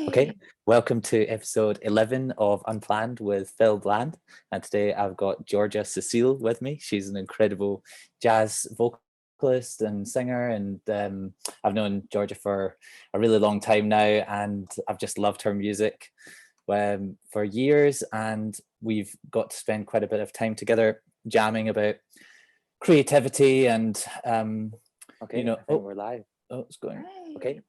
Okay, Yay! welcome to episode 11 of Unplanned with Phil Bland. And today I've got Georgia Cecile with me. She's an incredible jazz vocalist and singer. And I've known Georgia for a really long time now. And I've just loved her music for years. And we've got to spend quite a bit of time together jamming about creativity and, Okay, you know, I think we're live. oh, it's going. Hooray. Okay.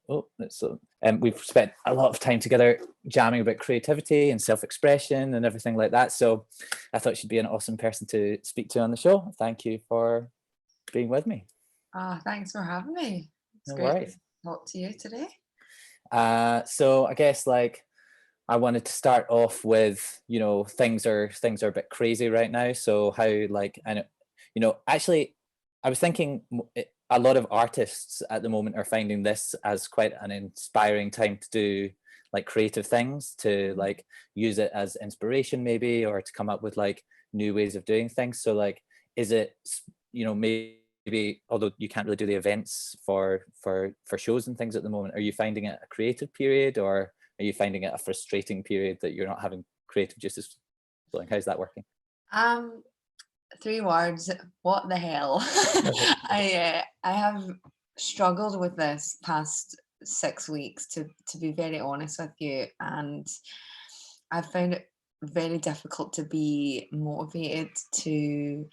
Well, so we've spent a lot of time together jamming about creativity and self-expression and everything like that. So I thought she'd be an awesome person to speak to on the show. Thank you for being with me. Thanks for having me. It's No great worries. to talk to you today. So I guess I wanted to start off with, things are a bit crazy right now. So how actually I was thinking a lot of artists at the moment are finding this as quite an inspiring time to do creative things, to use it as inspiration maybe, or to come up with new ways of doing things. So is it, maybe although you can't really do the events for shows and things at the moment, are you finding it a creative period, or are you finding it a frustrating period that you're not having creative juices flowing? How's that working? 3 words. What the hell? I have struggled with this past 6 weeks, to be very honest with you, and I found it very difficult to be motivated to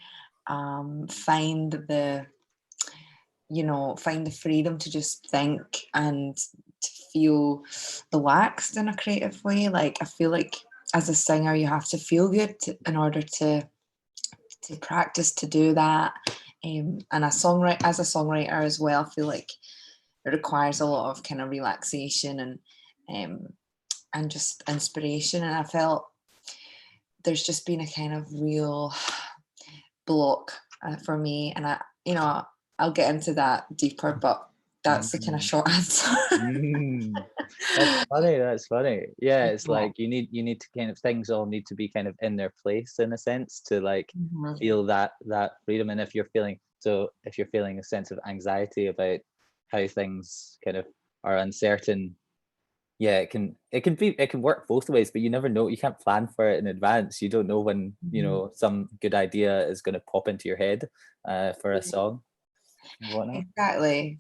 find the freedom to just think and to feel relaxed in a creative way. I feel like as a singer you have to feel good in order to practice to do that, and as a songwriter as well, I feel like it requires a lot of kind of relaxation and just inspiration, and I felt there's just been a kind of real block for me, and I'll get into that deeper, but that's the kind of short answer. That's funny. Yeah, it's Yeah. you need to kind of, things all need to be kind of in their place in a sense to Mhm. feel that freedom. And if you're feeling a sense of anxiety about how things kind of are uncertain, yeah, it can work both ways, but you never know. You can't plan for it in advance. You don't know when some good idea is going to pop into your head for a song and whatnot. Exactly.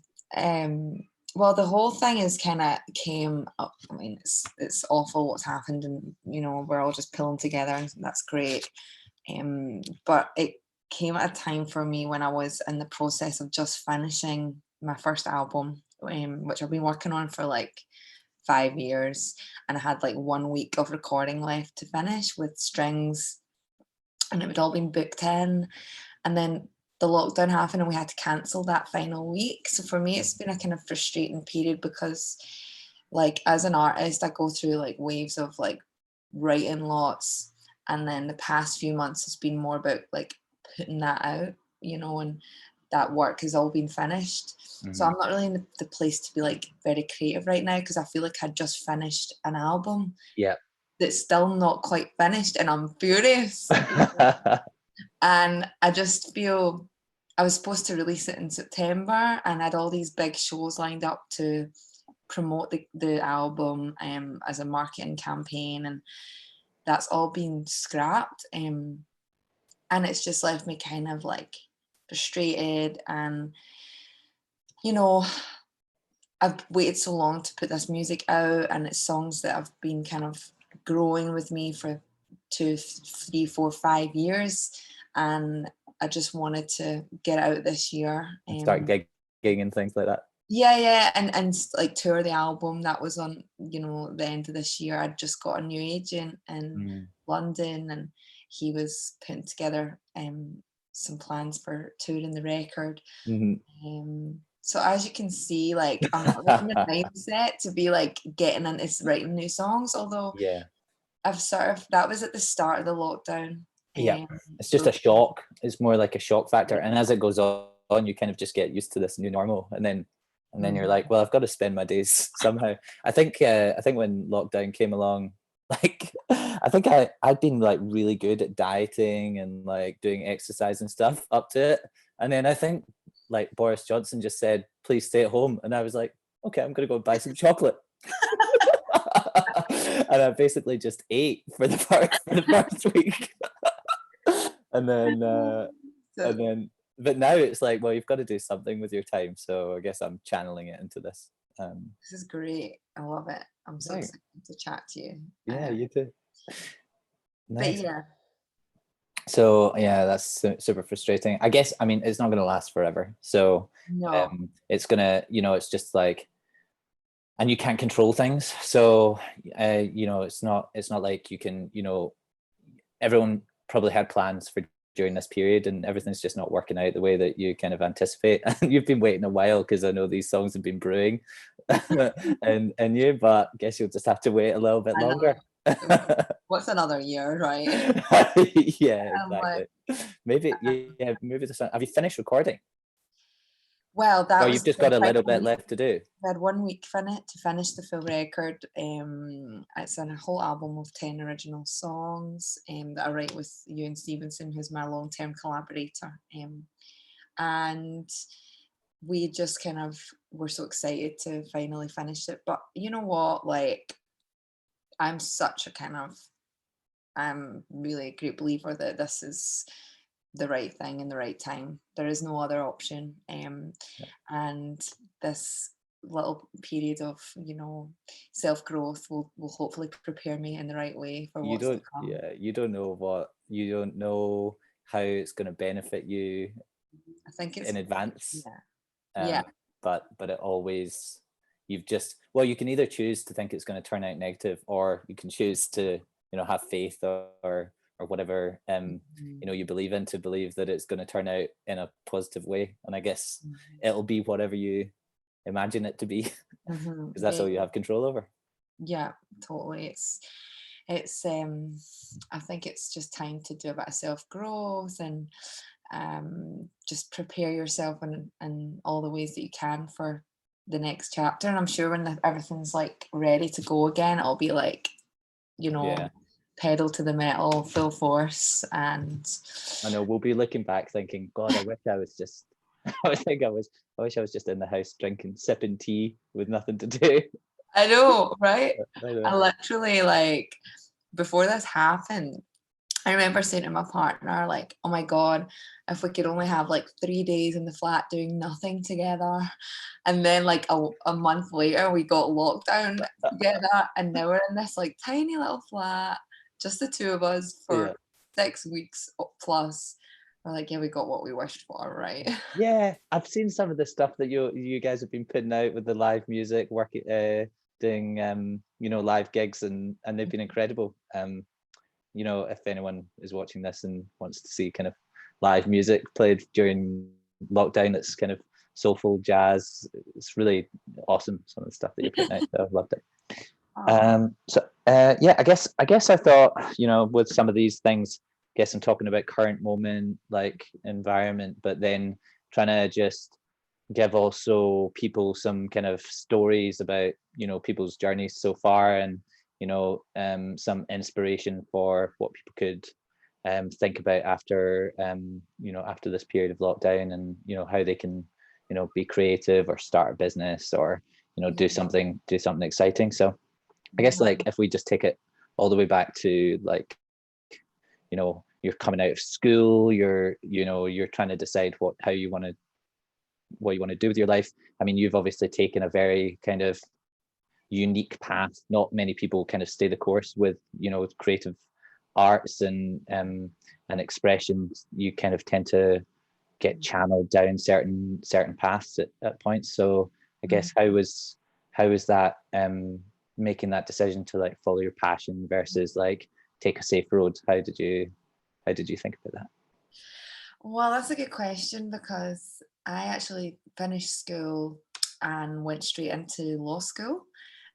Well, the whole thing is kind of came up. I mean, it's awful what's happened, and we're all just pulling together, and that's great. But it came at a time for me when I was in the process of just finishing my first album, which I've been working on for 5 years, and I had 1 week of recording left to finish with strings, and it had all been booked in, and then the lockdown happened and we had to cancel that final week. So for me it's been a kind of frustrating period, because as an artist I go through waves of writing lots, and then the past few months has been more about putting that out, and that work has all been finished. So I'm not really in the place to be very creative right now, because I feel like I just finished an album that's still not quite finished, and I'm furious. And I just feel I was supposed to release it in September, and I had all these big shows lined up to promote the album as a marketing campaign, and that's all been scrapped, and it's just left me kind of frustrated. And I've waited so long to put this music out, and it's songs that have been kind of growing with me for 2, 3, 4, 5 years, and I just wanted to get out this year and start gigging and things like that. Yeah, and tour the album. That was on the end of this year. I'd just got a new agent in London, and he was putting together some plans for touring the record. So as you can see, I'm not really in the mindset to be getting into writing new songs, although I've that was at the start of the lockdown. It's just a shock. It's more like a shock factor, and as it goes on you kind of just get used to this new normal, and then you're like, well, I've got to spend my days somehow. I think when lockdown came along, I think I'd been really good at dieting and doing exercise and stuff up to it, and then I think Boris Johnson just said, please stay at home, and I was like, okay, I'm gonna go buy some chocolate. and I basically just ate for the first week. And then So but now it's like, well, you've got to do something with your time, so I guess I'm channeling it into this. this is great. I love it. I'm so Right. excited to chat to you. Yeah, you too. But Nice. yeah, So yeah, that's super frustrating. I guess, I mean, it's not going to last forever. So no. it's gonna, it's just like, and you can't control things. So it's not like you can, everyone probably had plans for during this period, and everything's just not working out the way that you kind of anticipate. And you've been waiting a while, because I know these songs have been brewing and you, but I guess you'll just have to wait a little bit I longer. know. What's another year, right? Yeah, I'm like, exactly. Maybe, yeah, maybe this one. Have you finished recording? well, that Or was you've just the got a thing. little bit left to do? We had 1 week to finish the full record. It's a whole album of 10 original songs that I write with Ewan Stevenson, who's my long-term collaborator. And we just kind of were so excited to finally finish it. But you know what? Like, I'm such a kind of, I'm really a great believer that this is the right thing in the right time. There is no other option. Yeah. And this little period of, self-growth will hopefully prepare me in the right way for You what's to don't, come. yeah, you don't know how it's going to benefit you I think it's, in advance. yeah, yeah, um but it always, you've just, well, you can either choose to think it's going to turn out negative, or you can choose to, have faith, or whatever mhm, you believe in, to believe that it's going to turn out in a positive way. And I guess mhm, it'll be whatever you imagine it to be, mhm, because that's yeah, all you have control over. yeah, totally. It's I think it's just time to do a bit of self-growth and just prepare yourself in all the ways that you can for the next chapter. And I'm sure when everything's like ready to go again, it'll be like, you know, Yeah, pedal to the metal, full force. And I know, we'll be looking back thinking, God, I wish I was just I wish I was just in the house drinking, sipping tea with nothing to do. I know, right? I know. I literally, like, before this happened, I remember saying to my partner, like, oh my God, if we could only have like 3 days in the flat doing nothing together. And then like a month later, we got lockdown together, and now we're in this like tiny little flat, just the two of us Yeah. for 6 weeks plus. We're like, yeah, we got what we wished for, right? Yeah, I've seen some of the stuff that you guys have been putting out with the live music, working, doing live gigs, and they've been incredible. If anyone is watching this and wants to see kind of live music played during lockdown, it's kind of soulful jazz. It's really awesome, some of the stuff that you're putting out. So I've loved it. Oh, Yeah, I guess I thought, with some of these things, I guess I'm talking about current moment, like environment, but then trying to just give also people some kind of stories about, people's journeys so far, and some inspiration for what people could think about after after this period of lockdown, and how they can be creative, or start a business, or yeah, do something exciting. So I guess, yeah, like, if we just take it all the way back to, like, you're coming out of school, you're trying to decide what you want to do with your life. I mean, you've obviously taken a very kind of unique path. Not many people kind of stay the course with, creative arts and expressions. You kind of tend to get channeled down certain paths at points. So I mm. guess, how was that, making that decision to, like, follow your passion versus, like, take a safe road? How did you think about that? Well, that's a good question because I actually finished school and went straight into law school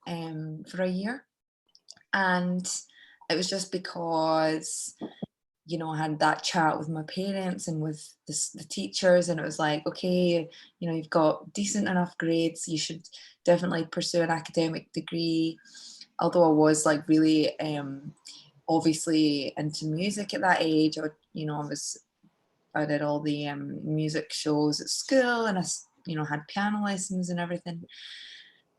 for a year. And it was just because, I had that chat with my parents and with the teachers, and it was like, okay, you've got decent enough grades, you should definitely pursue an academic degree. Although I was like really obviously into music at that age, I did all the music shows at school, and I had piano lessons and everything.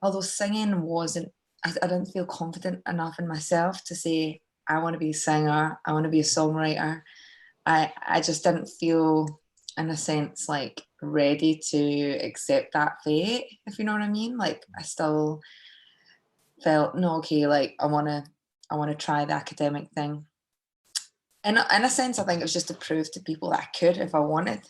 Although singing wasn't I didn't feel confident enough in myself to say, I want to be a singer, I want to be a songwriter. I just didn't feel, in a sense, like ready to accept that fate, if you know what I mean. Like I still felt, no, okay, like I wanna try the academic thing. And in a sense, I think it was just to prove to people that I could if I wanted.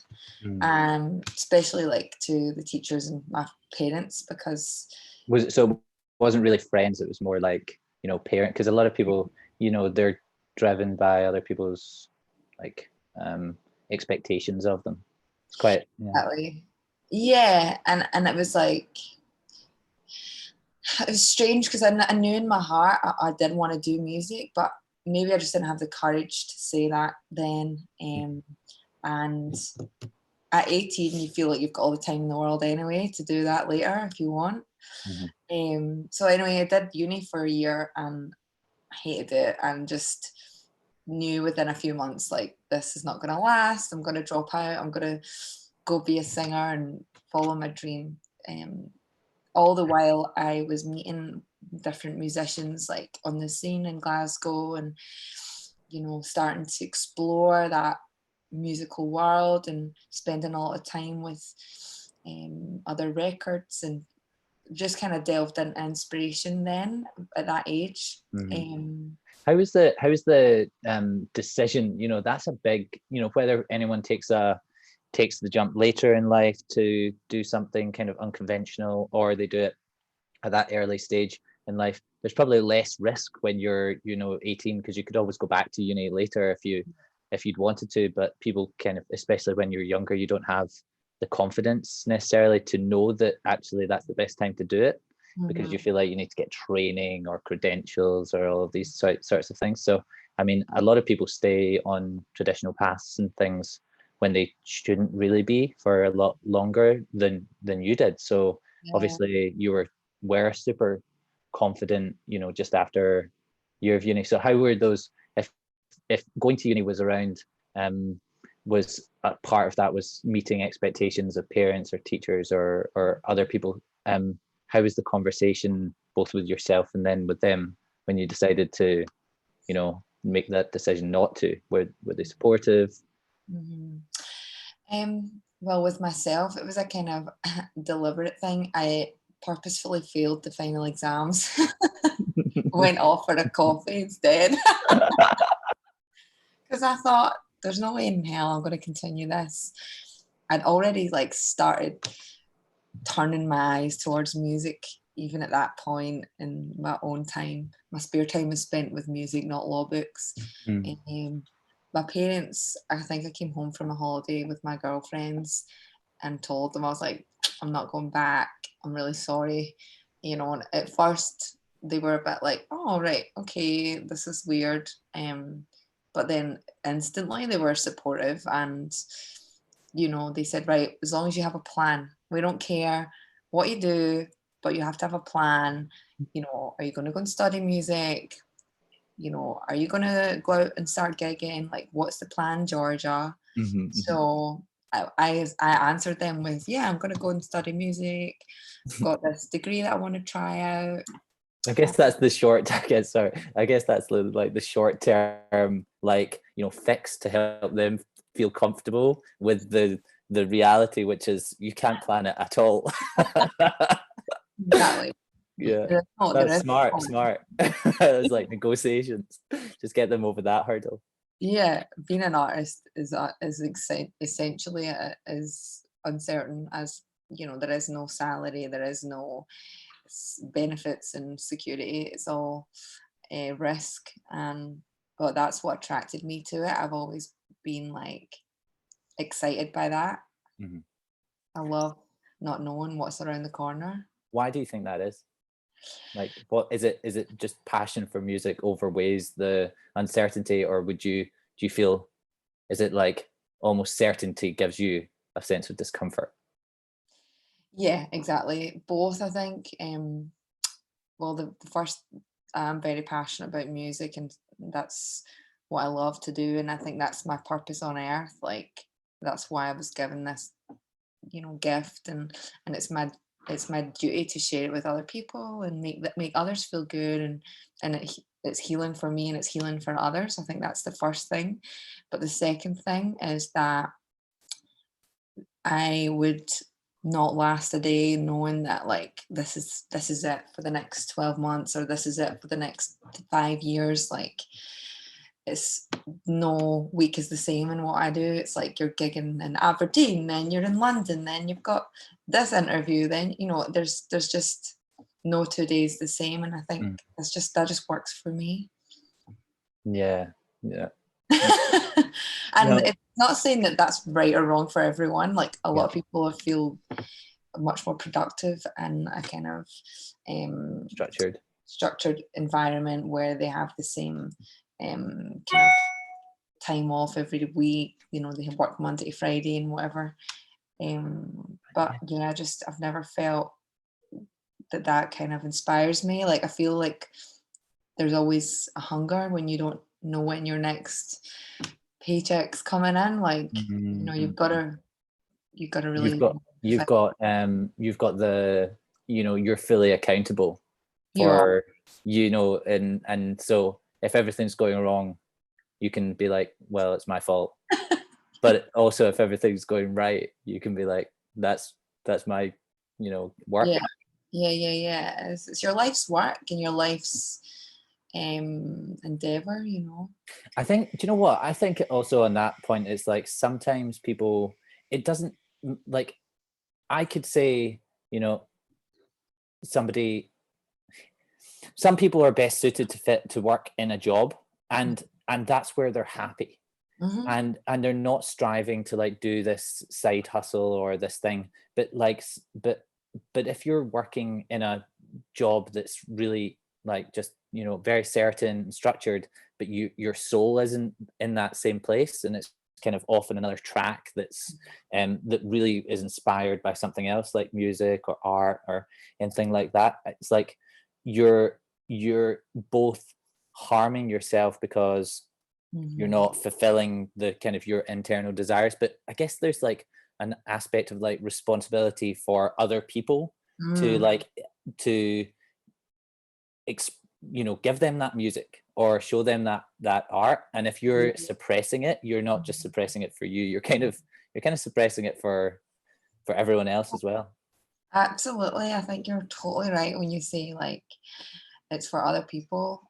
Mm. Especially like to the teachers and my parents, because Was it so? It wasn't really friends. It was more like, parent. Because a lot of people, they're driven by other people's like expectations of them. It's quite, yeah. exactly, yeah, and it was like, it was strange because I knew in my heart I did want to do music, but maybe I just didn't have the courage to say that then. And at 18, you feel like you've got all the time in the world anyway to do that later if you want. Mhm. So anyway, I did uni for a year and I hated it, and just knew within a few months, like, this is not going to last. I'm going to drop out. I'm going to go be a singer and follow my dream. All the while I was meeting different musicians like on the scene in Glasgow, and starting to explore that musical world and spending a lot of time with other records, and just kind of delved into inspiration then at that age. Mhm. How was the decision? That's a big, whether anyone takes the jump later in life to do something kind of unconventional, or they do it at that early stage in life. There's probably less risk when you're 18, because you could always go back to uni later if you'd wanted to. But people kind of, especially when you're younger, you don't have the confidence necessarily to know that actually that's the best time to do it, because you Mhm. feel like you need to get training or credentials or all of these sorts of things. So I mean, a lot of people stay on traditional paths and things when they shouldn't really be, for a lot longer than you did. So Yeah. obviously you were super confident, just after year of uni. So how were those, if going to uni was around, was a part of that was meeting expectations of parents or teachers or other people, how was the conversation both with yourself and then with them when you decided to, make that decision not to? Were they supportive? Mhm. Well, with myself, it was a kind of deliberate thing. I purposefully failed the final exams, went off for a coffee instead, because I thought, there's no way in hell I'm going to continue this. I'd already like started turning my eyes towards music, even at that point in my own time. My spare time was spent with music, not law books. Mm. My parents, I think I came home from a holiday with my girlfriends and told them, I was like, I'm not going back. I'm really sorry. And at first they were a bit like, oh, right, okay, this is weird. But then instantly they were supportive, and they said, right, as long as you have a plan, we don't care what you do, but you have to have a plan. Are you going to go and study music? Are you going to go out and start gigging? Like, what's the plan, Georgia? Mhm, mhm. So I answered them with, yeah, I'm going to go and study music. I've got this degree that I want to try out. I guess that's the short. I guess sorry. I guess that's like the short term, like, fix to help them feel comfortable with the reality, which is you can't plan it at all. Exactly. Yeah, There that's is smart. no Smart. It's like negotiations. Just get them over that hurdle. Yeah, being an artist essentially as uncertain as, there is no salary, there is no benefits and security. It's all a risk, and but that's what attracted me to it. I've always been like excited by that. Mhm. I love not knowing what's around the corner. Why do you think that is? Like, what is it? Is it just passion for music overweighs the uncertainty, or do you feel, is it like almost certainty gives you a sense of discomfort? Yeah, exactly. Both, I think. Well, the first, I'm very passionate about music, and that's what I love to do, and I think that's my purpose on earth. Like, that's why I was given this, gift, and it's my it's my duty to share it with other people and make others feel good, and it's healing for me and it's healing for others. I think that's the first thing. But the second thing is that I would not last a day knowing that like this is it for the next 12 months, or this is it for the next 5 years. Like, it's no week is the same in what I do. It's like you're gigging in Aberdeen, then you're in London, then you've got this interview, then there's just no 2 days the same. And I think Mm. that just works for me. Yeah. And No. it's not saying that that's right or wrong for everyone. Like, a lot Yeah. of people feel much more productive in a kind of structured environment where they have the same kind of time off every week. They have work Monday to Friday and whatever. But yeah, I've never felt that kind of inspires me. Like, I feel like there's always a hunger when you don't know when your next paycheck's coming in. Like, you've got to really you've got the, you're fully accountable you are. for, and so if everything's going wrong, you can be like, well, it's my fault. But also, if everything's going right, you can be like, that's my work. Yeah. It's your life's work and your life's endeavor. I think, do you know what? I think also on that point, it's like sometimes people, it doesn't, like, I could say, some people are best suited to work in a job, and that's where they're happy. Mm-hmm. And they're not striving to like do this side hustle or this thing, but if you're working in a job that's really like just very certain and structured, but your soul isn't in that same place, and it's kind of often another track that's that really is inspired by something else like music or art or anything like that. It's like you're both harming yourself because you're not fulfilling the kind of your internal desires, but I guess there's like an aspect of like responsibility for other people to like to give them that music or show them that art. And if you're suppressing it, you're not just suppressing it for you, you're kind of suppressing it for everyone else as well. Absolutely. I think you're totally right when you say like it's for other people.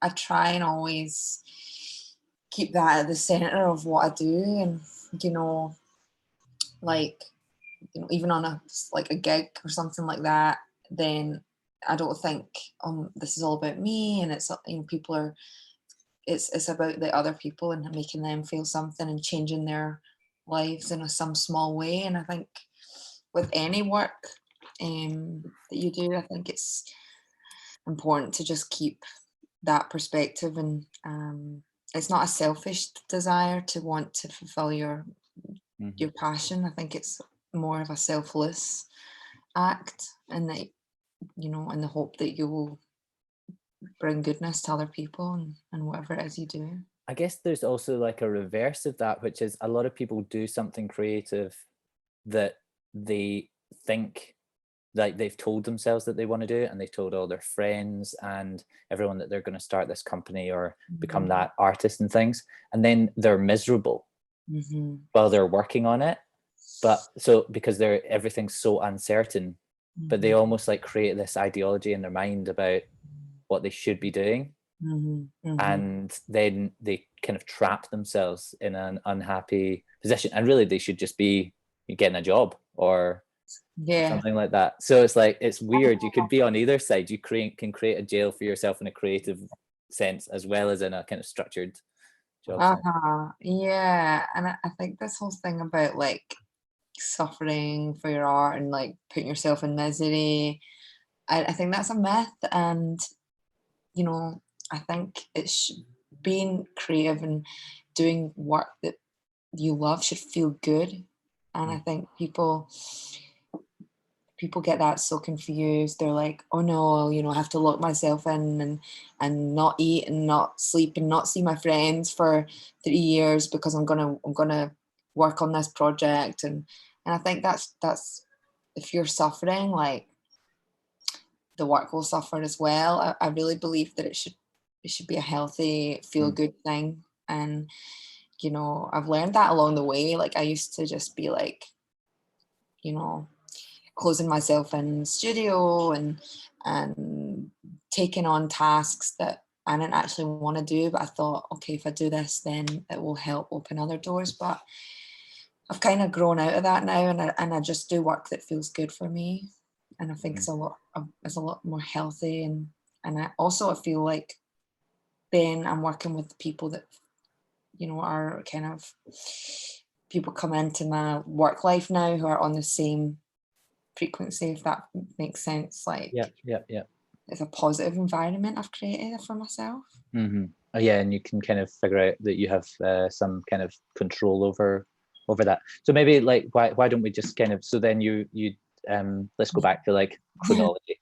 I try and always keep that at the center of what I do, and like even on a gig or something like that, then I don't think this is all about me, and it's people are it's about the other people and making them feel something and changing their lives in some small way. And I think with any work that you do, I think it's important to just keep that perspective, and it's not a selfish desire to want to fulfill your passion. I think it's more of a selfless act, and that in the hope that you will bring goodness to other people and whatever it is you do. I guess there's also like a reverse of that, which is a lot of people do something creative that they think like they've told themselves that they want to do, and they've told all their friends and everyone that they're going to start this company or become that artist and things, and then they're miserable while they're working on it. But so because everything's so uncertain, but they almost like create this ideology in their mind about what they should be doing, and then they kind of trap themselves in an unhappy position, and really they should just be getting a job or something like that. So it's like, it's weird, you could be on either side. You can create a jail for yourself in a creative sense as well as in a kind of structured job sense. Yeah, and I think this whole thing about like suffering for your art and like putting yourself in misery, I think that's a myth. And I think it's being creative and doing work that you love should feel good. And I think people get that so confused. They're like, oh no, I have to lock myself in and not eat and not sleep and not see my friends for 3 years because I'm gonna work on this project. And I think that's if you're suffering, like the work will suffer as well. I really believe that it should be a healthy, feel good thing. And you know, I've learned that along the way. Like I used to just be like, you know, closing myself in the studio and taking on tasks that I didn't actually want to do, but I thought, okay, if I do this, then it will help open other doors. But I've kind of grown out of that now, and I just do work that feels good for me, and I think it's a lot more healthy, and I feel like then I'm working with the people that, you know, are kind of people come into my work life now who are on the same frequency, if that makes sense. Like Yeah. it's a positive environment I've created for myself. Oh yeah, and you can kind of figure out that you have some kind of control over that. So maybe like why don't we just kind of, so then you let's go back to like chronology.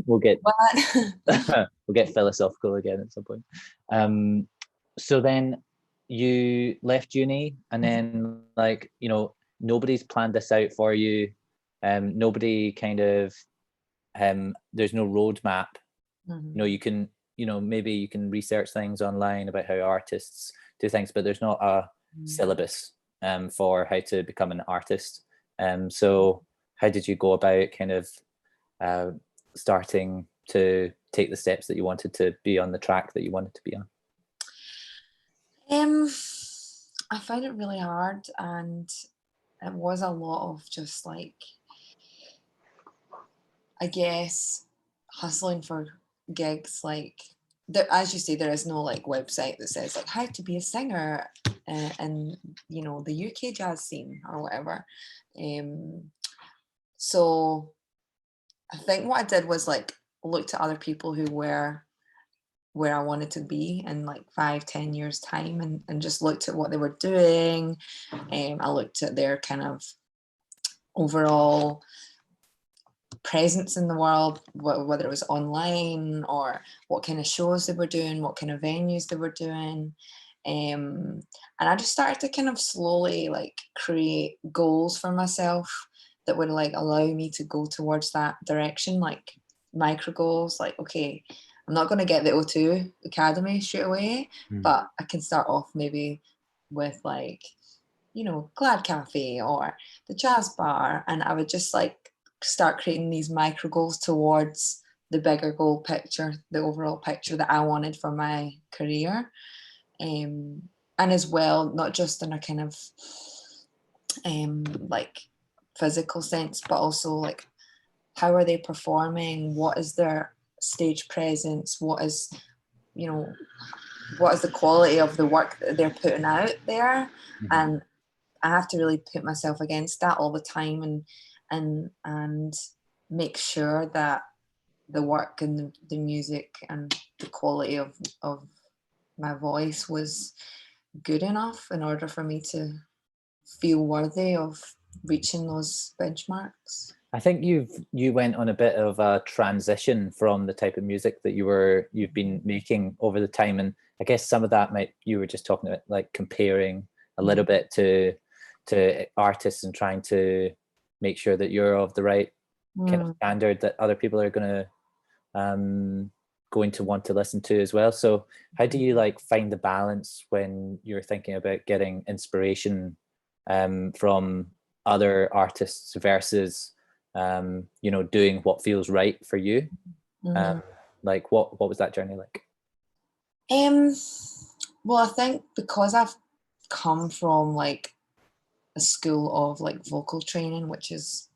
we'll get we'll get philosophical again at some point. So then you left uni, and then like, you know, nobody's planned this out for you. Nobody kind of there's no roadmap. You know, you can, you know, maybe you can research things online about how artists do things, but there's not a syllabus for how to become an artist. So how did you go about kind of starting to take the steps that you wanted to be on the track that you wanted to be on? I found it really hard, and it was a lot of just like, I guess, hustling for gigs. Like there, as you say, there is no like website that says like how to be a singer in, you know, the UK jazz scene or whatever. So I think what I did was like looked at other people who were where I wanted to be in like 5-10 years time, and just looked at what they were doing. I looked at their kind of overall presence in the world, whether it was online or what kind of shows they were doing, what kind of venues they were doing. And I just started to kind of slowly like create goals for myself that would like allow me to go towards that direction, like micro goals, like, okay, I'm not going to get the O2 Academy straight away, but I can start off maybe with like, you know, Glad Cafe or the Jazz Bar. And I would just like start creating these micro goals towards the bigger goal picture, the overall picture that I wanted for my career. And as well, not just in a kind of like physical sense, but also like how are they performing? What is their stage presence? What is, you know, what is the quality of the work that they're putting out there? And I have to really put myself against that all the time, and make sure that the work and the music and the quality of my voice was good enough in order for me to feel worthy of reaching those benchmarks. I think you went on a bit of a transition from the type of music that you've been making over the time, and I guess some of that you were just talking about like comparing a little bit to artists and trying to make sure that you're of the right kind of standard that other people are going to want to listen to as well. So how do you like find the balance when you're thinking about getting inspiration from other artists versus you know, doing what feels right for you? Like what was that journey like? Well, I think because I've come from like a school of like vocal training, which is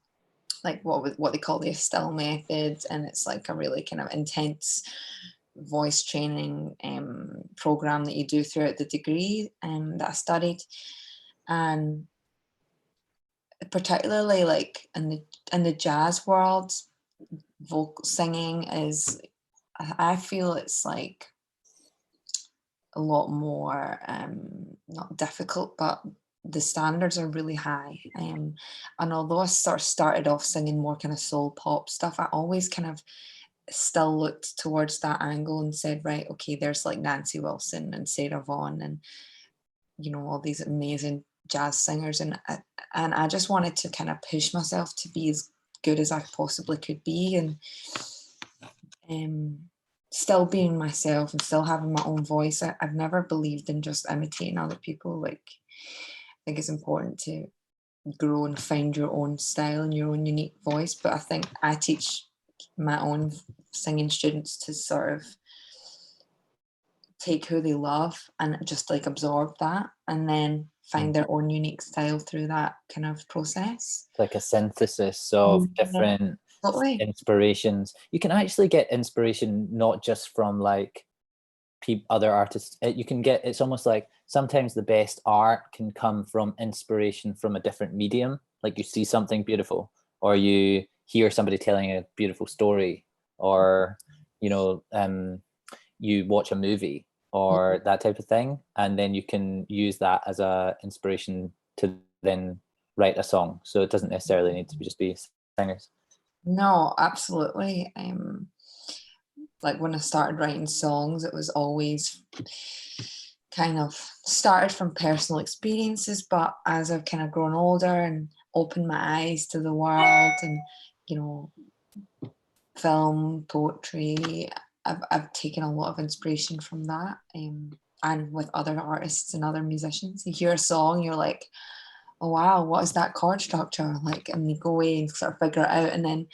like what they call the Estelle method, and it's like a really kind of intense voice training program that you do throughout the degree that I studied. And particularly like in the jazz world, vocal singing is, I feel it's like a lot more not difficult, but the standards are really high. And although I sort of started off singing more kind of soul pop stuff, I always kind of still looked towards that angle and said, right, okay, there's like Nancy Wilson and Sarah Vaughan and, you know, all these amazing jazz singers, and I just wanted to kind of push myself to be as good as I possibly could be, and still being myself and still having my own voice. I've never believed in just imitating other people. Like, I think it's important to grow and find your own style and your own unique voice. But I think I teach my own singing students to sort of take who they love and just like absorb that, and then find their own unique style through that kind of process. Like a synthesis of different Totally. inspirations. You can actually get inspiration not just from like other artists. You can get, it's almost like sometimes the best art can come from inspiration from a different medium. Like you see something beautiful, or you hear somebody telling a beautiful story, or you watch a movie or that type of thing, and then you can use that as a inspiration to then write a song. So it doesn't necessarily need to just be singers. No, absolutely. Like when I started writing songs, it was always kind of started from personal experiences, but as I've kind of grown older and opened my eyes to the world and, film, poetry, I've taken a lot of inspiration from that. And with other artists and other musicians, you hear a song, you're like, oh wow, what is that chord structure? Like, and you go away and sort of figure it out, and then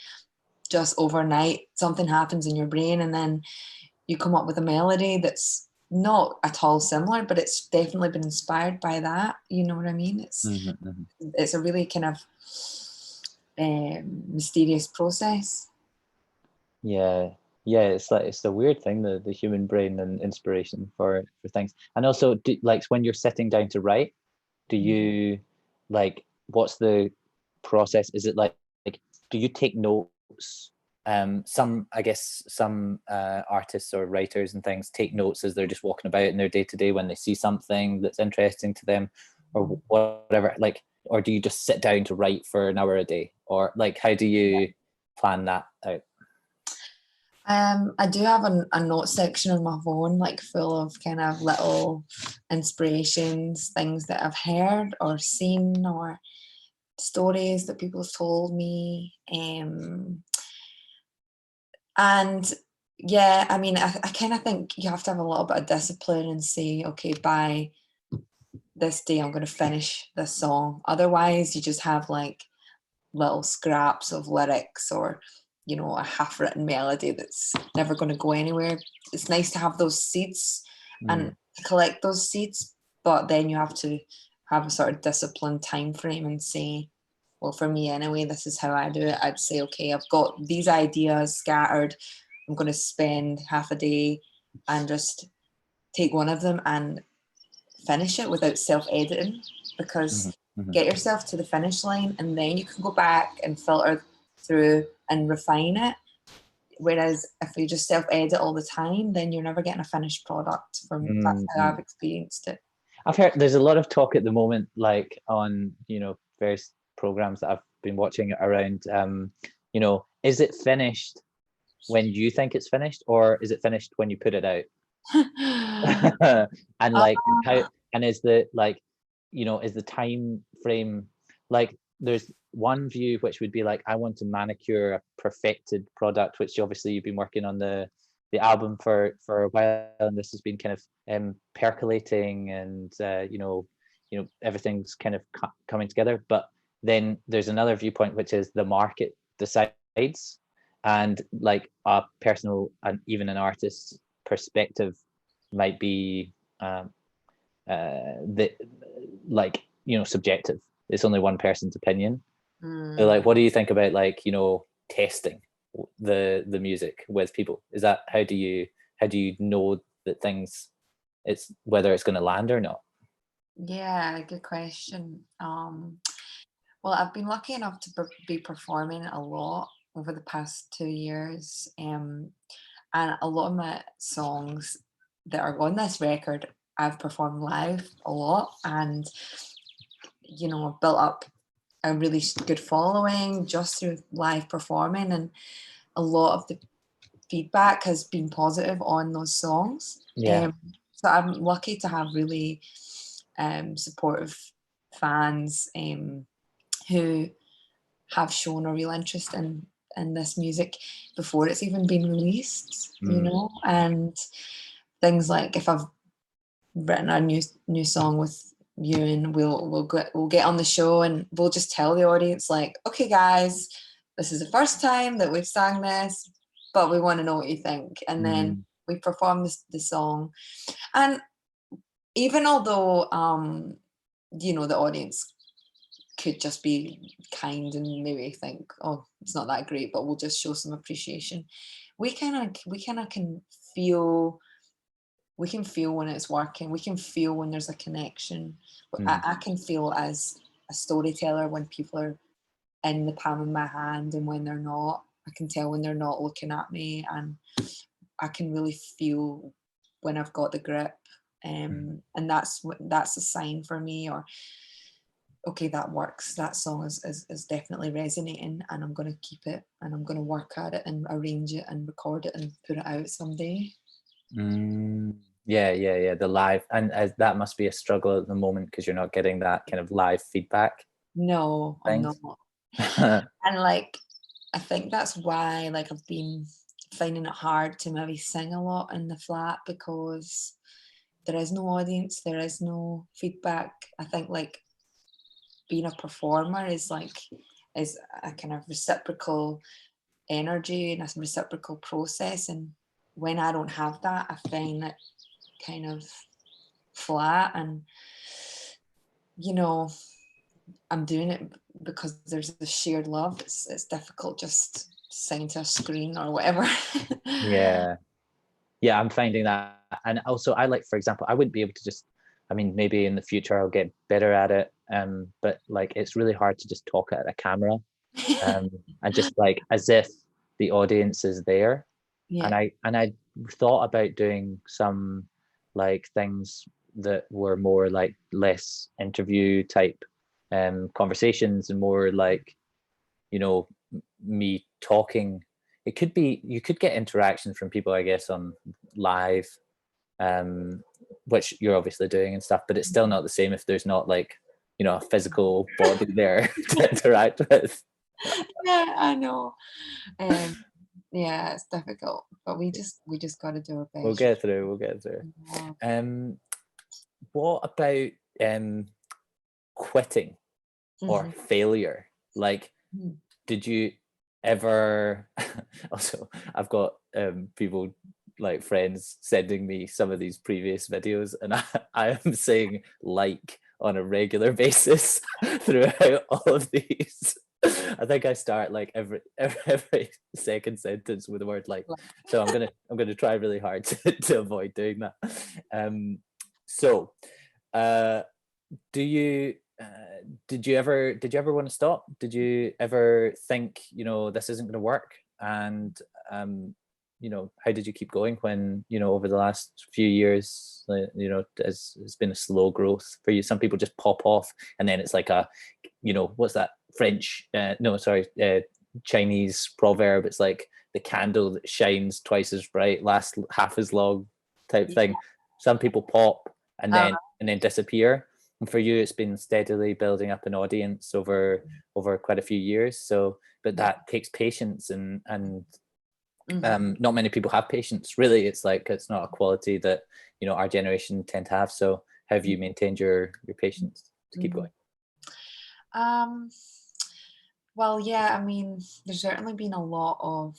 just overnight something happens in your brain, and then you come up with a melody that's not at all similar, but it's definitely been inspired by that. You know what I mean? It's a really kind of mysterious process. Yeah, it's like, it's a weird thing, the human brain and inspiration for things. And also, like when you're sitting down to write, do you like, what's the process? Is it like do you take notes? Some, I guess some artists or writers and things take notes as they're just walking about in their day to day when they see something that's interesting to them, or whatever. Like, or do you just sit down to write for an hour a day, or like how do you plan that out? I do have a note section on my phone, like full of kind of little inspirations, things that I've heard or seen, or stories that people have told me. And yeah, I mean, I kind of think you have to have a little bit of discipline and say, okay, by this day, I'm going to finish this song. Otherwise, you just have like little scraps of lyrics, or a half-written melody that's never going to go anywhere. It's nice to have those seeds and collect those seeds, but then you have to have a sort of disciplined time frame and say, well, for me anyway, this is how I do it. I'd say, okay, I've got these ideas scattered. I'm going to spend half a day and just take one of them and finish it without self-editing, because get yourself to the finish line and then you can go back and filter through and refine it. Whereas if you just self-edit all the time, then you're never getting a finished product. That's how I've experienced it. I've heard there's a lot of talk at the moment, like on various programs that I've been watching around. Is it finished when you think it's finished, or is it finished when you put it out? And like how, and is the like, is the time frame, like there's one view which would be like, I want to manicure a perfected product, which obviously you've been working on the album for a while, and this has been kind of percolating, and everything's kind of coming together. But then there's another viewpoint, which is the market decides, and like a personal and even an artist's perspective might be subjective. It's only one person's opinion. So like, what do you think about like testing the music with people? Is that, how do you know that things, it's whether it's going to land or not? Yeah, good question. Well, I've been lucky enough to be performing a lot over the past 2 years, and a lot of my songs that are on this record I've performed live a lot, and I've built up a really good following just through live performing, and a lot of the feedback has been positive on those songs. Yeah. So I'm lucky to have really supportive fans who have shown a real interest in this music before it's even been released, you know. And things like if I've written a new song with you, and we'll get on the show and we'll just tell the audience like, okay guys, this is the first time that we've sang this, but we want to know what you think. And then we perform the song. And even although you know, the audience could just be kind and maybe think, oh, it's not that great, but we'll just show some appreciation, we kind of can feel when it's working. We can feel when there's a connection. I can feel as a storyteller when people are in the palm of my hand and when they're not. I can tell when they're not looking at me, and I can really feel when I've got the grip. And that's a sign for me, or okay, that works. That song is definitely resonating, and I'm going to keep it, and I'm going to work at it and arrange it and record it and put it out someday. Yeah, the live, and that must be a struggle at the moment because you're not getting that kind of live feedback. No, I'm not. And like, I think that's why like I've been finding it hard to maybe sing a lot in the flat, because there is no audience, there is no feedback. I think like being a performer is a kind of reciprocal energy and a reciprocal process, and when I don't have that, I find it kind of flat. And you know, I'm doing it because there's this shared love. It's difficult just singing to a screen or whatever. yeah, I'm finding that. And also I like, for example, I wouldn't be able to just, I mean, maybe in the future I'll get better at it, but like it's really hard to just talk at a camera, and just like as if the audience is there. Yeah. And I thought about doing some like things that were more like less interview type conversations, and more like, you know, me talking. It could be, you could get interaction from people, I guess, on live, which you're obviously doing and stuff, but it's still not the same if there's not like, you know, a physical body there to interact with. Yeah, I know. Yeah, it's difficult, but we just got to do our best. We'll get through. Yeah. What about quitting or failure? Like, did you ever also, I've got people like friends sending me some of these previous videos, and I am saying like on a regular basis throughout all of these. I think I start like every second sentence with the word like. So I'm gonna try really hard to avoid doing that. So do you did you ever want to stop? Did you ever think, you know, this isn't going to work? And you know, how did you keep going when, you know, over the last few years, you know, it's been a slow growth for you? Some people just pop off, and then it's like a, you know, what's that French Chinese proverb? It's like the candle that shines twice as bright lasts half as long type thing. Some people pop and then disappear. And for you, it's been steadily building up an audience over quite a few years. So, but that takes patience, and not many people have patience. Really, it's like, it's not a quality that, you know, our generation tend to have. So, how have you maintained your patience to keep going? Well, yeah, I mean, there's certainly been a lot of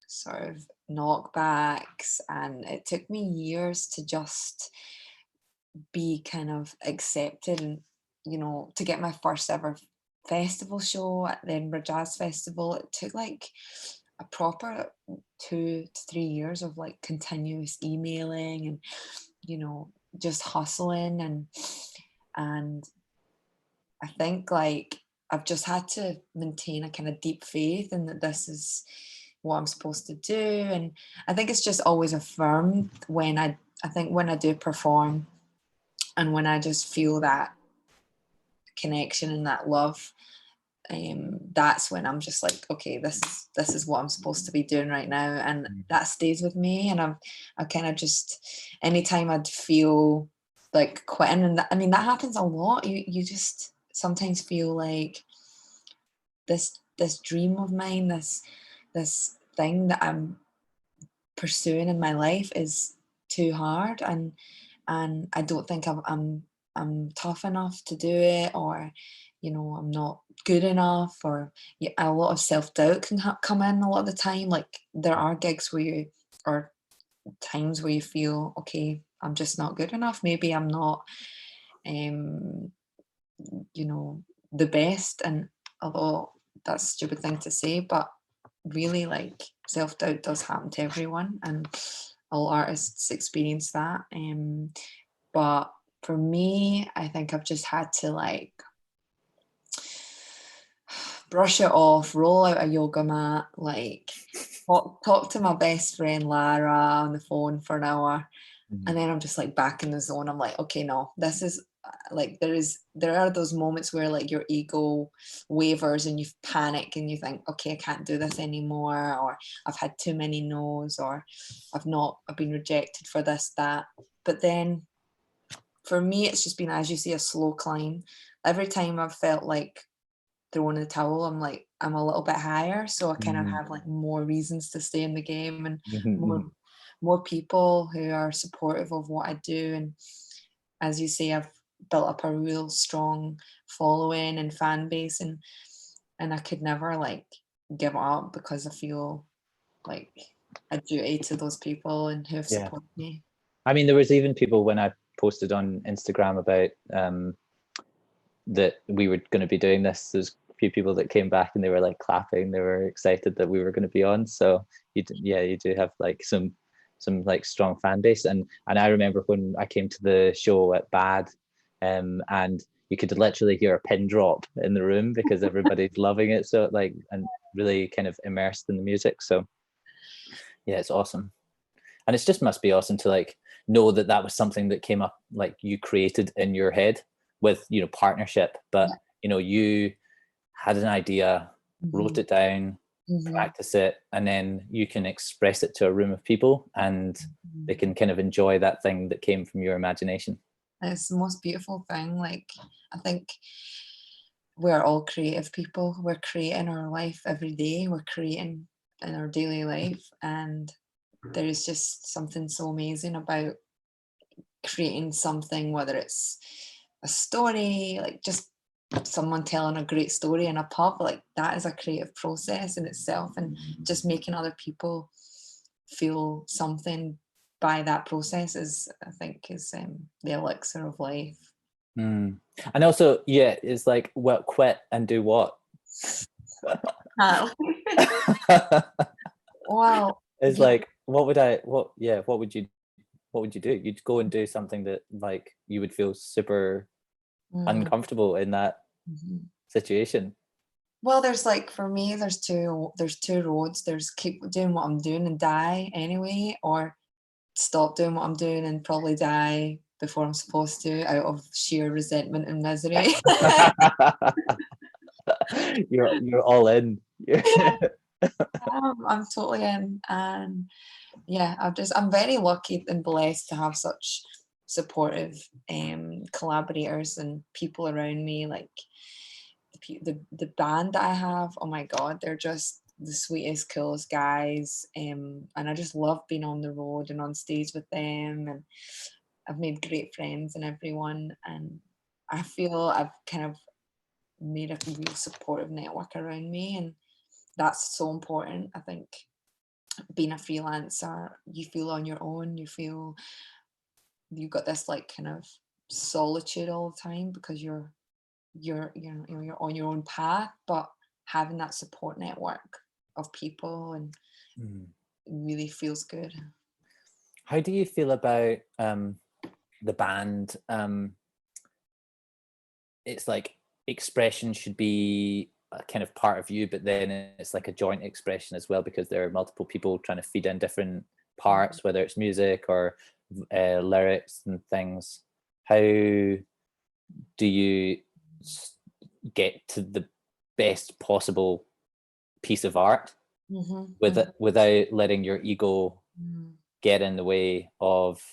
sort of knockbacks, and it took me years to just be kind of accepted, and, you know, to get my first ever festival show at the Edinburgh Jazz Festival. It took like a proper 2 to 3 years of like continuous emailing and, you know, just hustling, and I think like I've just had to maintain a kind of deep faith in that this is what I'm supposed to do. And I think it's just always affirmed when I think when I do perform, and when I just feel that connection and that love, that's when I'm just like, okay, this is what I'm supposed to be doing right now, and that stays with me. And I kind of just, anytime I'd feel like quitting, and I mean that happens a lot. You just sometimes feel like this dream of mine, this thing that I'm pursuing in my life is too hard, and I don't think I'm tough enough to do it, or I'm not good enough, or a lot of self-doubt can come in a lot of the time. Like there are gigs where you or times where you feel, okay, I'm just not good enough, maybe I'm not um the best. And although that's a stupid thing to say, but really, like, self-doubt does happen to everyone, and all artists experience that. But for me, I think I've just had to like brush it off, roll out a yoga mat, like talk to my best friend Lara on the phone for an hour, and then I'm just like back in the zone. I'm like, okay, no, this is like there are those moments where like your ego wavers and you panic and you think, okay, I can't do this anymore, or I've had too many no's, or I've been rejected for this, that. But then for me, it's just been, as you say, a slow climb. Every time I've felt like throwing the towel, I'm a little bit higher, so I kind of Mm. have like more reasons to stay in the game, and Mhm. more people who are supportive of what I do. And as you say, I've built up a real strong following and fan base, and I could never like give up, because I feel like a duty to those people and who have Yeah. supported me. I mean, there was even people when I posted on Instagram about that we were going to be doing this. There's a few people that came back and they were like clapping. They were excited that we were going to be on. So you do have like some like strong fan base. And I remember when I came to the show at Bad, and you could literally hear a pin drop in the room because everybody's loving it. So like, and really kind of immersed in the music. So yeah, it's awesome. And it's just must be awesome to like know that that was something that came up, like you created in your head with partnership, but Yeah. you had an idea, wrote Mhm. it down, Mhm. practice it, and then you can express it to a room of people and they Mhm. can kind of enjoy that thing that came from your imagination. It's the most beautiful thing. Like, I think we're all creative people. We're creating our life every day. We're creating in our daily life. And there is just something so amazing about creating something, whether it's a story, like just someone telling a great story in a pub, like that is a creative process in itself. And just making other people feel something by that process is, I think, is the elixir of life. Mm. And also, yeah, it's like, well, quit and do what? Ah, well, It's yeah. like, what would you do? You'd go and do something that like you would feel super Mm, uncomfortable in that mhm. situation. Well, there's like, for me, there's two roads. There's keep doing what I'm doing and die anyway, or stop doing what I'm doing and probably die before I'm supposed to, out of sheer resentment and misery. You're all in. I'm totally in. And yeah, I'm very lucky and blessed to have such supportive collaborators and people around me. Like the band that I have, oh my god, they're just the sweetest, coolest guys. And I just love being on the road and on stage with them. And I've made great friends and everyone. And I feel I've kind of made a real supportive network around me. And that's so important. I think being a freelancer, you feel on your own. You feel you've got this like kind of solitude all the time, because you're on your own path. But having that support network of people and Mm. really feels good. How do you feel about the band? It's like expression should be a kind of part of you, but then it's like a joint expression as well because there are multiple people trying to feed in different parts, whether it's music or lyrics and things. How do you get to the best possible piece of art Mm-hmm, without letting your ego mm-hmm. get in the way of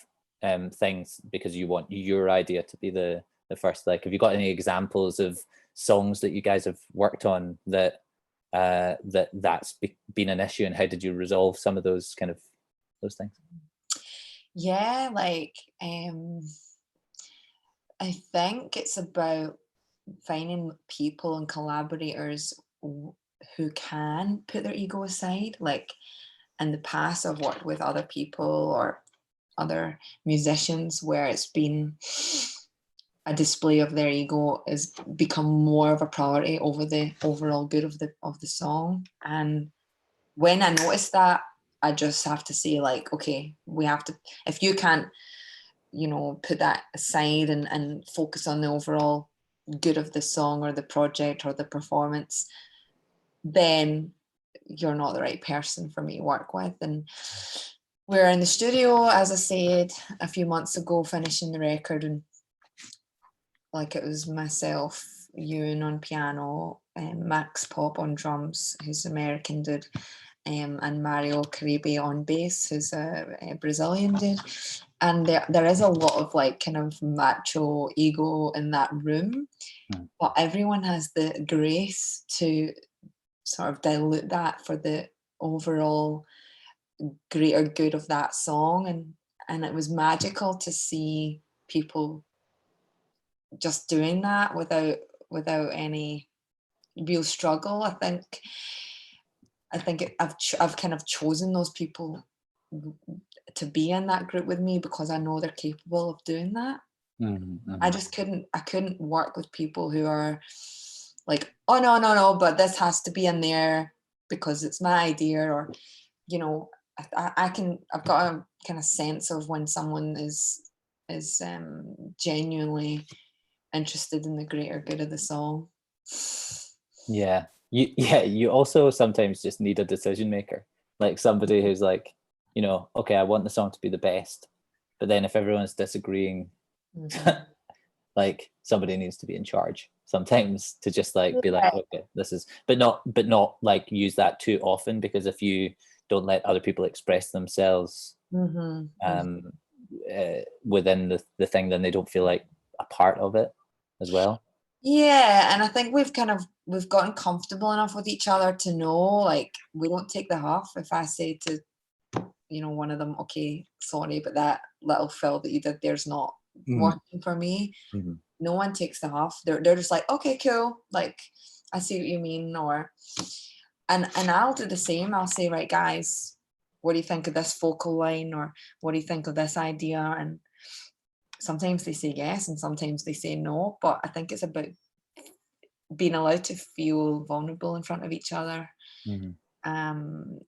things because you want your idea to be the first? Like, have you got any examples of songs that you guys have worked on that that's been an issue, and how did you resolve some of those those things? Yeah, like I think it's about finding people and collaborators who can put their ego aside. Like in the past, I've worked with other people or other musicians where it's been a display of their ego has become more of a priority over the overall good of the song. And when I notice that, I just have to say, like, okay, we have to, if you can't, put that aside and focus on the overall good of the song or the project or the performance, then you're not the right person for me to work with. And we're in the studio, as I said, a few months ago, finishing the record, and like it was myself, Ewan on piano, Max Pop on drums, who's an American dude, and Mario Caribe on bass, who's a Brazilian dude. And there is a lot of like kind of macho ego in that room, but everyone has the grace to sort of dilute that for the overall greater good of that song. And it was magical to see people just doing that without any real struggle. I've kind of chosen those people to be in that group with me because I know they're capable of doing that. Mm-hmm. I couldn't work with people who are like, oh no, but this has to be in there because it's my idea, or I've got a kind of sense of when someone is genuinely interested in the greater good of the song. Yeah, you also sometimes just need a decision maker, like somebody who's like, okay, I want the song to be the best, but then if everyone's disagreeing, like somebody needs to be in charge sometimes to just like be like, okay, this is, but not like use that too often, because if you don't let other people express themselves within the thing, then they don't feel like a part of it as well. Yeah, and I think we've gotten comfortable enough with each other to know, like, we don't take the huff. If I say to one of them, okay, sorry, but that little fill that you did there's not working for me, no one takes the huff. They're just like, okay, cool, like, I see what you mean. And I'll do the same. I'll say, right, guys, what do you think of this vocal line, or what do you think of this idea? And sometimes they say yes and sometimes they say no, but I think it's about being allowed to feel vulnerable in front of each other, and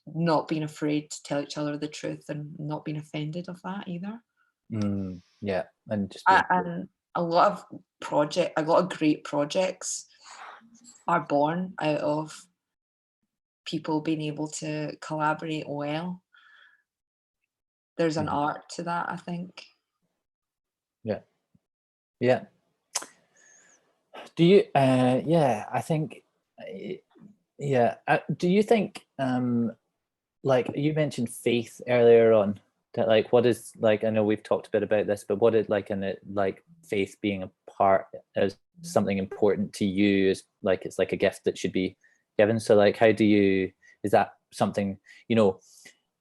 not being afraid to tell each other the truth and not being offended of that either. Yeah, and just and a lot of great projects are born out of people being able to collaborate well. There's an art to that, I think. Yeah. Do you I think do you think like you mentioned faith earlier on, that like, what is, like, I know we've talked a bit about this, but what is like like faith being a part as something important to you, is like, it's like a gift that should be given. So like, how do you, is that something,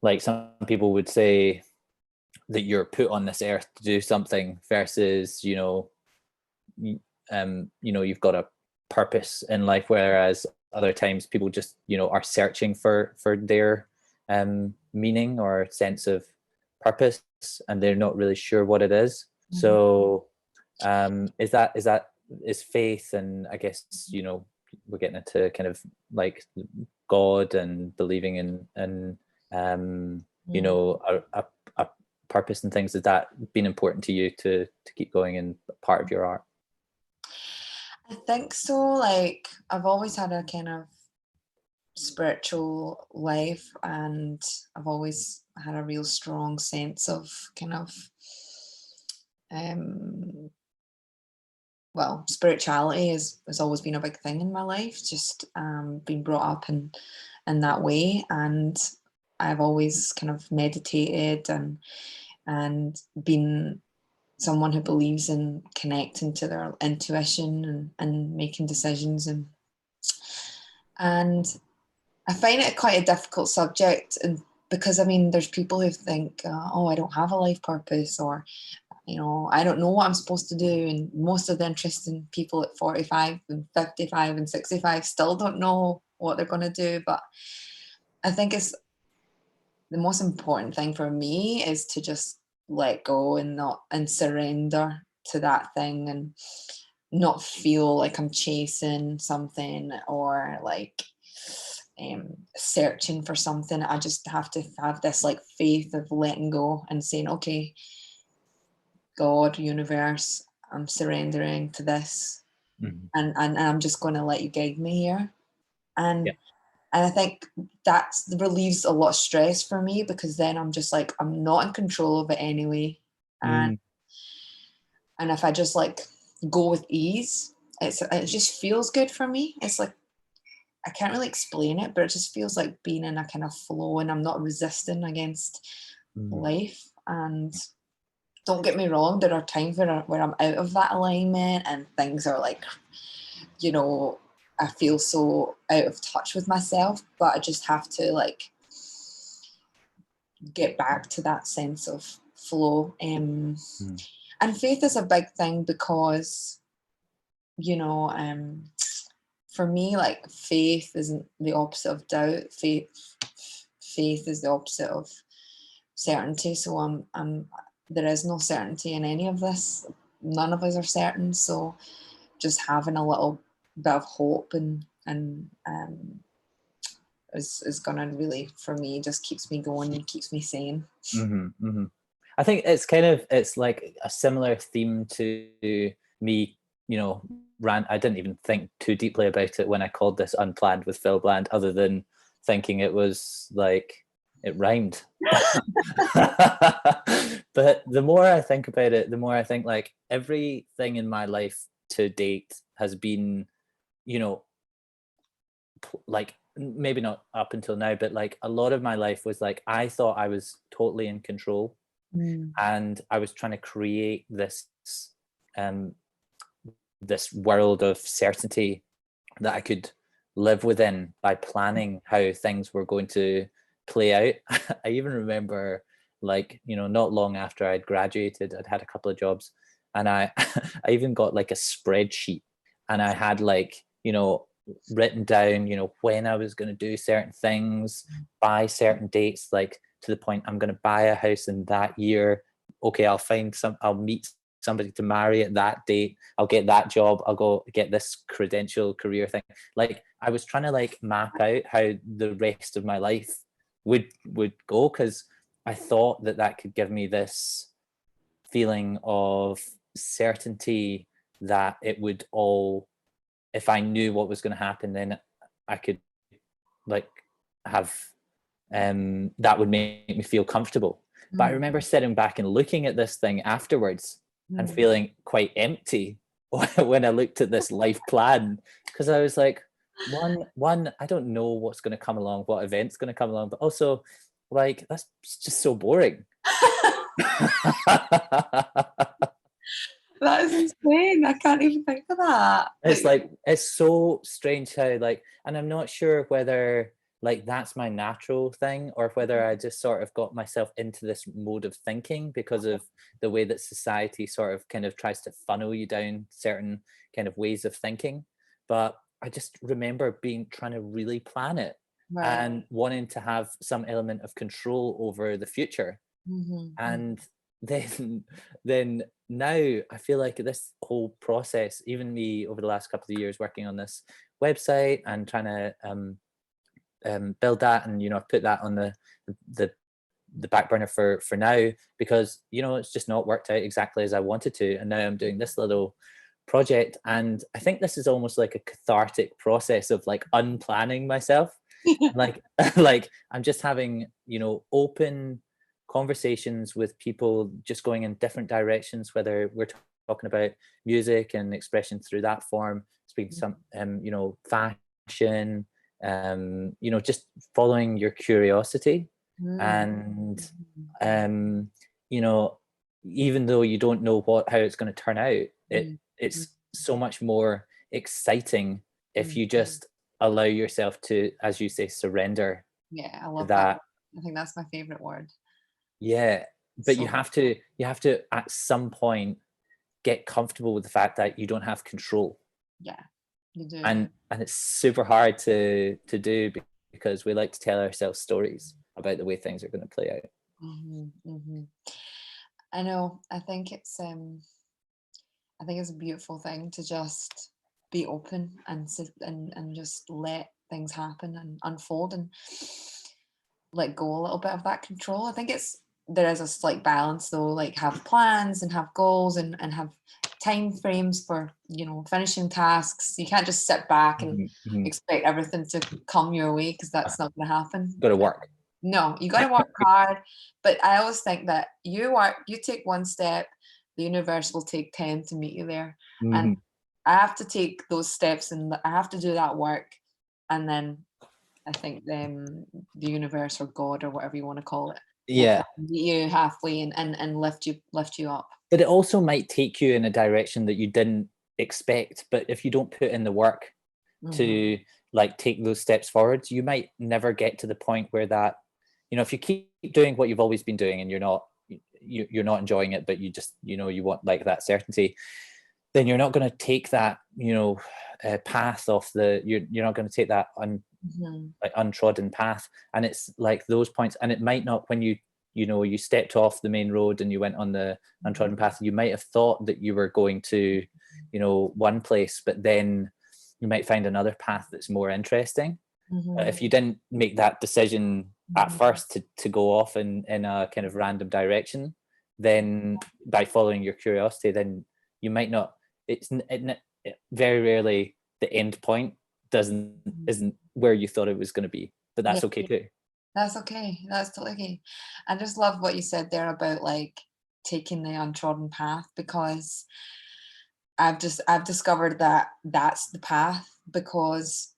like some people would say that you're put on this earth to do something, versus you've got a purpose in life, whereas other times people just are searching for their meaning or sense of purpose, and they're not really sure what it is. So is faith, and I guess we're getting into kind of like God and believing in a purpose and things, has that been important to you to keep going in part of your art? I think so. Like, I've always had a kind of spiritual life, and I've always had a real strong sense of kind of spirituality has always been a big thing in my life, just being brought up in that way. And I've always kind of meditated and and being someone who believes in connecting to their intuition and making decisions. And I find it quite a difficult subject, and because I mean, there's people who think, oh, I don't have a life purpose, or I don't know what I'm supposed to do. And most of the interesting people at 45 and 55 and 65 still don't know what they're going to do. But I think it's the most important thing for me is to just let go and surrender to that thing, and not feel like I'm chasing something or like searching for something. I just have to have this like faith of letting go and saying, okay, God, universe, I'm surrendering to this, and I'm just going to let you guide me here. And Yeah. and I think that relieves a lot of stress for me, because then I'm just like, I'm not in control of it anyway. And if I just like go with ease, it just feels good for me. It's like, I can't really explain it, but it just feels like being in a kind of flow, and I'm not resisting against life. And don't get me wrong, there are times where I'm out of that alignment and things are like, I feel so out of touch with myself, but I just have to like get back to that sense of flow. And faith is a big thing, because, for me, like, faith isn't the opposite of doubt. Faith is the opposite of certainty. So there is no certainty in any of this. None of us are certain. So just having a little bit of hope and is gonna really, for me, just keeps me going and keeps me sane. I think it's like a similar theme to me, I didn't even think too deeply about it when I called this Unplanned with Phil Bland, other than thinking it was like, it rhymed. But the more I think about it, the more I think like everything in my life to date has been, like, maybe not up until now, but like a lot of my life was like, I thought I was totally in control, and I was trying to create this this world of certainty that I could live within by planning how things were going to play out. I even remember, like, not long after I'd graduated, I'd had a couple of jobs, and I I even got like a spreadsheet, and I had like, written down, when I was going to do certain things by certain dates, like to the point, I'm going to buy a house in that year. Okay, I'll meet somebody to marry at that date. I'll get that job. I'll go get this credential career thing. Like, I was trying to like map out how the rest of my life would go, because I thought that could give me this feeling of certainty that it would all, if I knew what was going to happen, then I could like have that would make me feel comfortable. But I remember sitting back and looking at this thing afterwards and feeling quite empty when I looked at this life plan, because I was like, one, I don't know what's going to come along, what event's going to come along, but also like, that's just so boring. That is insane. I can't even think of that. It's like, it's so strange how like, and I'm not sure whether like that's my natural thing, or whether I just sort of got myself into this mode of thinking because of the way that society sort of kind of tries to funnel you down certain kind of ways of thinking. But I just remember trying to really plan it, and wanting to have some element of control over the future. And then now I feel like this whole process, even me over the last couple of years working on this website and trying to build that, and I've put that on the back burner for now, because it's just not worked out exactly as I wanted to, and now I'm doing this little project, and I think this is almost like a cathartic process of like unplanning myself. Like like I'm just having open conversations with people, just going in different directions, whether we're talking about music and expression through that form, speaking to some fashion, just following your curiosity, and you know, even though you don't know how it's going to turn out, Mm, mm, it's so much more exciting if mm, you mm. just allow yourself to, as you say, surrender Yeah, I to love that that. word. I think that's my favorite word. Yeah, but So you have to at some point get comfortable with the fact that you don't have control, yeah, you do. and it's super hard to do because we like to tell ourselves stories about the way things are going to play out. Hmm, hmm. I know. I think it's a beautiful thing to just be open and sit and just let things happen and unfold and let go a little bit of that control. I think there is a slight balance though, like have plans and have goals and have time frames for, finishing tasks. You can't just sit back and Mhm, mhm. expect everything to come your way because Uh, that's not going to happen. Go to work. No, you got to work hard, but I always think that you take one step, the universe will take 10 to meet you there. And Mhm. I have to take those steps and I have to do that work. And then I think the universe or God or whatever you want to call it will Yeah, come meet you halfway and lift you up. but it also might take you in a direction that you didn't expect. But if you don't put in the work Hmm. to like take those steps forward, you might never get to the point where that, if you keep doing what you've always been doing and you're not enjoying it, but you just, you want like that certainty, then you're not going to take that, path off you're not going to take that Hmm. like untrodden path. And it's like those points, and it might not, when you stepped off the main road and you went on the untrodden path, you might have thought that you were going to, one place, but then you might find another path that's more interesting. If Hmm. you didn't make that decision at Hmm. first to go off in a kind of random direction, then by following your curiosity, then you might not, it very rarely the end point doesn't isn't where you thought it was going to be, but Yeah, that's okay too. that's okay. That's totally okay. I just love what you said there about like taking the untrodden path because I've discovered that that's the path because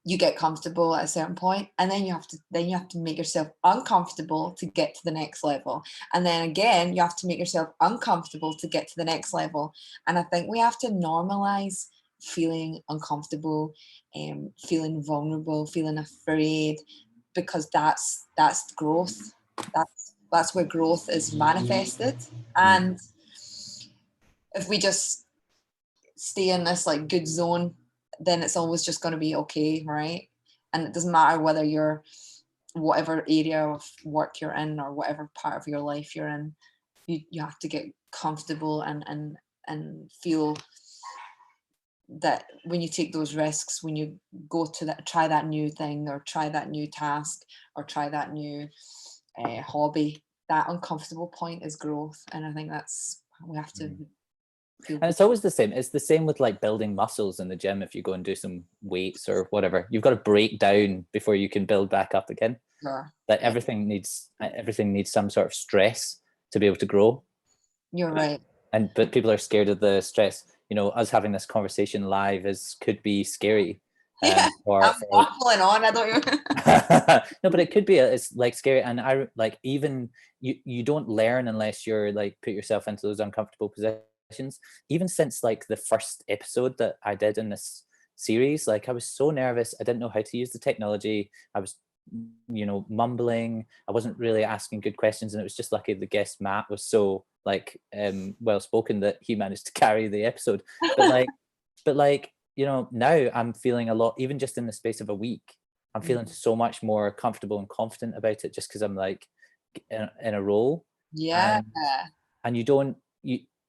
you get comfortable at a certain point and then you have to make yourself uncomfortable to get to the next level, and then again you have to make yourself uncomfortable to get to the next level. And I think we have to normalize feeling uncomfortable and feeling vulnerable, feeling afraid, because that's growth. That's where growth is manifested. Mm. And if we just stay in this like good zone, then it's always just going to be okay, right? And it doesn't matter whether you're whatever area of work you're in or whatever part of your life you're in. You have to get comfortable and feel that when you take those risks, when you go to that, try that new thing or try that new task or try that new hobby, that uncomfortable point is growth. And I think that's, we have to Mm. feel. And it's always the same. It's the same with like building muscles in the gym. If you go and do some weights or whatever, you've got to break down before you can build back up again. Sure. That Yeah, everything needs some sort of stress to be able to grow. you're right. But people are scared of the stress. Us having this conversation live could be scary. Yeah, Or I'm waffling on. I don't even. no, but it could be it's like scary. And I like, even you don't learn unless you're like put yourself into those uncomfortable positions. Even since like the first episode that I did in this series, like I was so nervous. I didn't know how to use the technology. I was mumbling. I wasn't really asking good questions, and it was just lucky the guest Matt was so like well spoken that he managed to carry the episode. But like now I'm feeling a lot, even just in the space of a week, I'm feeling so much more comfortable and confident about it, just because I'm like in a role. Yeah. And you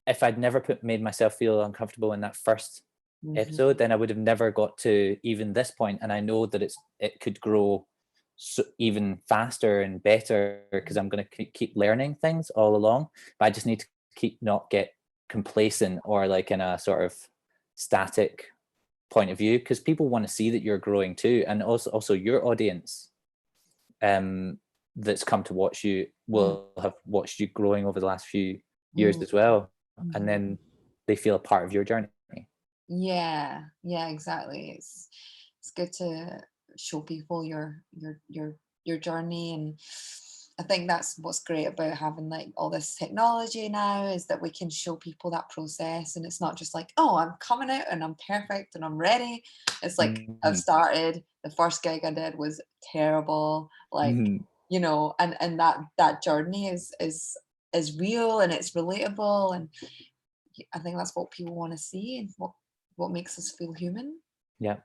if I'd never made myself feel uncomfortable in that first Mhm. episode, then I would have never got to even this point. And I know that it could grow even faster and better, because I'm going to keep learning things all along. But I just need to keep not get complacent or like in a sort of static point of view, because people want to see that you're growing too. And also your audience that's come to watch you Mhm. will have watched you growing over the last few years Mhm. as well, and Mhm. then they feel a part of your journey. Yeah, yeah, exactly. It's good to show people your journey, and I think that's what's great about having like all this technology now, is that we can show people that process, and it's not just like, oh, I'm coming out and I'm perfect and I'm ready. It's like, I've Mhm. started, the first gig I did was terrible, like, Mhm. you know, and that journey is real and it's relatable, and I think that's what people want to see, and what makes us feel human. Yeah.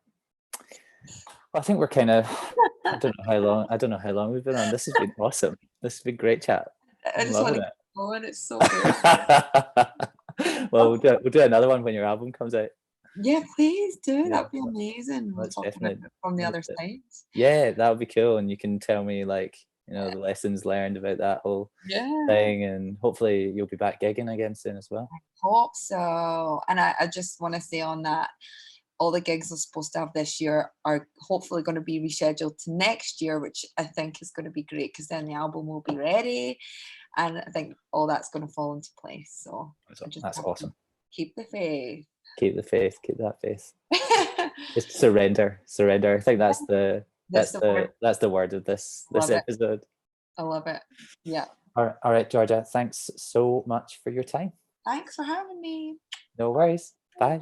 Well, I think we're kind of, I don't know how long we've been on. This has been awesome. This has been great chat. I I'm just want loving to it. keep going. It's so good. Well, we'll do another one when your album comes out. Yeah, please do. Yeah, That'd be amazing. We'll let's talk about definitely. it from the other let's de- side. Yeah, that would be cool. And you can tell me like, Yeah. the lessons learned about that whole Yeah. thing, and hopefully you'll be back gigging again soon as well. Hope so. And I just want to say on that, all the gigs I'm supposed to have this year are hopefully going to be rescheduled to next year, which I think is going to be great, because then the album will be ready. And I think all that's going to fall into place. So I just That's have to awesome. keep the faith. Keep the faith. Keep that faith. Just surrender. Surrender. I think That's the word. that's the word of this Love it. episode. I love it. Yeah. All right, Georgia. Thanks so much for your time. Thanks for having me. No worries. Bye.